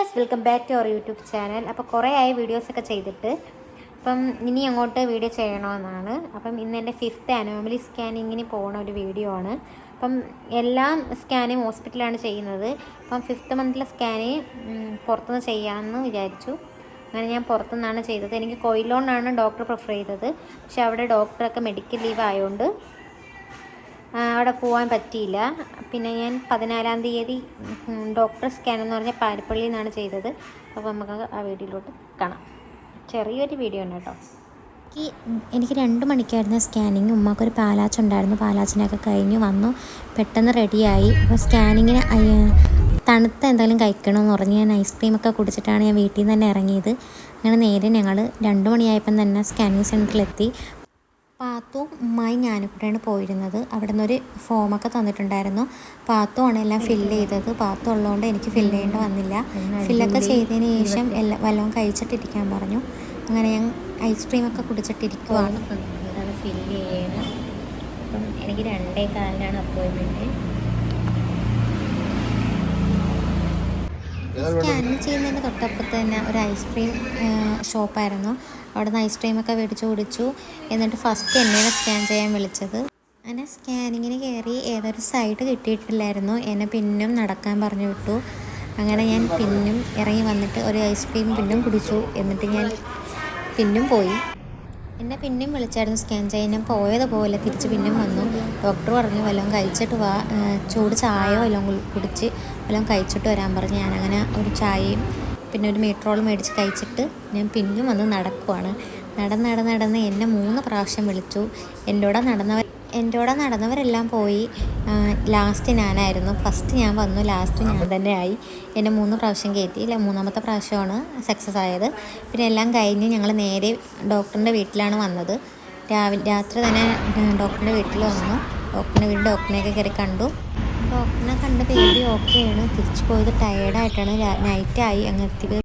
Guys, welcome back to our YouTube channel. അപ്പോൾ കുറേ ആയി വീഡിയോസൊക്കെ ചെയ്തിട്ട്, അപ്പം ഇനി അങ്ങോട്ട് വീഡിയോ ചെയ്യണമെന്നാണ്. അപ്പം ഇന്ന് എൻ്റെ 5th അനോമലി സ്കാനിങ്ങിന് പോകുന്ന ഒരു വീഡിയോ ആണ്. അപ്പം എല്ലാം സ്കാനിങ് ഹോസ്പിറ്റലാണ് ചെയ്യുന്നത്. അപ്പം 5th മന്തിലെ സ്കാനിങ് പുറത്തുനിന്ന് ചെയ്യാമെന്ന് വിചാരിച്ചു. അങ്ങനെ ഞാൻ പുറത്തുനിന്നാണ് ചെയ്തത്. എനിക്ക് കൊയിലോണാണ് ഡോക്ടർ പ്രിഫർ ചെയ്തത്. പക്ഷെ അവിടെ ഡോക്ടറൊക്കെ മെഡിക്കൽ ലീവ് ആയതുകൊണ്ട് അവിടെ പോകാൻ പറ്റിയില്ല. പിന്നെ ഞാൻ 14-ാം തീയതി ഡോക്ടർ സ്കാൻ എന്ന് പറഞ്ഞാൽ പാരിപ്പള്ളിയിൽ നിന്നാണ് ചെയ്തത്. അപ്പോൾ നമുക്ക് ആ വീഡിയോയിലോട്ട് കാണാം. ചെറിയൊരു വീഡിയോ ആണ് കേട്ടോ. എനിക്ക് 2 മണിക്കായിരുന്നു സ്കാനിങ്. ഉമ്മാക്കൊരു പാലാച്ചുണ്ടായിരുന്നു. പാലാച്ചിനൊക്കെ കഴിഞ്ഞ് വന്നു, പെട്ടെന്ന് റെഡിയായി. അപ്പോൾ സ്കാനിങ്ങിന് തണുത്ത എന്തായാലും കഴിക്കണമെന്ന് പറഞ്ഞ് ഞാൻ ഐസ്ക്രീമൊക്കെ കുടിച്ചിട്ടാണ് ഞാൻ വീട്ടിൽ നിന്ന് തന്നെ ഇറങ്ങിയത്. അങ്ങനെ നേരെ ഞങ്ങൾ 2 മണിയായപ്പം തന്നെ സ്കാനിങ് സെൻറ്ററിലെത്തി. പാത്തും ഉമ്മായും ഞാനും കൂടെയാണ് പോയിരുന്നത്. അവിടെ നിന്നൊരു ഫോമൊക്കെ തന്നിട്ടുണ്ടായിരുന്നു. പാത്തുമാണ് എല്ലാം ഫില്ല് ചെയ്തത്. പാത്തു ഉള്ളതുകൊണ്ട് എനിക്ക് ഫില്ല് ചെയ്യേണ്ടി വന്നില്ല. ഫില്ലൊക്കെ ചെയ്തതിന് ശേഷം വല്ലതും കഴിച്ചിട്ടിരിക്കാൻ പറഞ്ഞു. അങ്ങനെ ഞാൻ ഐസ്ക്രീമൊക്കെ കുടിച്ചിട്ടിരിക്കുവാണ്. അതാണ് ഫില്ല് ചെയ്യുന്നത്. അപ്പം എനിക്ക് 2:15 അപ്പോയിൻമെൻറ്റ്. സ്കാനിങ് ചെയ്യുന്നതിൻ്റെ തൊട്ടപ്പുറത്ത് തന്നെ ഒരു ഐസ്ക്രീം ഷോപ്പായിരുന്നു. അവിടെ നിന്ന് ഐസ്ക്രീമൊക്കെ മേടിച്ച് കുടിച്ചു. എന്നിട്ട് ഫസ്റ്റ് എന്നെയാണ് സ്കാൻ ചെയ്യാൻ വിളിച്ചത്. അങ്ങനെ സ്കാനിങ്ങിന് കയറി ഏതൊരു സൈഡ് കിട്ടിയിട്ടില്ലായിരുന്നു. എന്നെ പിന്നും നടക്കാൻ പറഞ്ഞു വിട്ടു. അങ്ങനെ ഞാൻ പിന്നും ഇറങ്ങി വന്നിട്ട് ഒരു ഐസ്ക്രീം പിന്നും കുടിച്ചു. എന്നിട്ട് ഞാൻ പിന്നും പോയി. എന്നെ പിന്നെയും വിളിച്ചായിരുന്നു സ്കാൻ ചെയ്യാൻ. ഞാൻ പോയതുപോലെ തിരിച്ച് പിന്നും വന്നു. ഡോക്ടർ പറഞ്ഞു വല്ലതും കഴിച്ചിട്ട് വാ, ചൂട് ചായയോ വല്ലതും കുടിച്ച് വല്ലതും കഴിച്ചിട്ട് വരാൻ പറഞ്ഞു. ഞാനങ്ങനെ ഒരു ചായയും പിന്നെ ഒരു മീറ്ററോളും മേടിച്ച് കഴിച്ചിട്ട് ഞാൻ പിന്നും വന്ന് നടക്കുവാണ്. നടന്ന് എന്നെ 3 പ്രാവശ്യം വിളിച്ചു. എൻ്റെ കൂടെ നടന്നവരെല്ലാം പോയി. ലാസ്റ്റ് ഞാനായിരുന്നു. ഫസ്റ്റ് ഞാൻ വന്നു, ലാസ്റ്റ് ഞാൻ തന്നെ ആയി. എന്നെ 3 പ്രാവശ്യം കയറ്റി. 3-ാമത്തെ പ്രാവശ്യമാണ് സക്സസ് ആയത്. പിന്നെ എല്ലാം കഴിഞ്ഞ് ഞങ്ങൾ നേരെ ഡോക്ടറിൻ്റെ വീട്ടിലാണ് വന്നത്. രാത്രി തന്നെ ഡോക്ടറിൻ്റെ വീട്ടിൽ വന്നു. ഡോക്ടറിനെയൊക്കെ കയറി കണ്ടു. ഡോക്ടറിനെ കണ്ട് ബേബി ഓക്കെയാണ്. തിരിച്ചു പോയത് ടയേർഡായിട്ടാണ്. നൈറ്റായി അങ്ങ് എത്തി.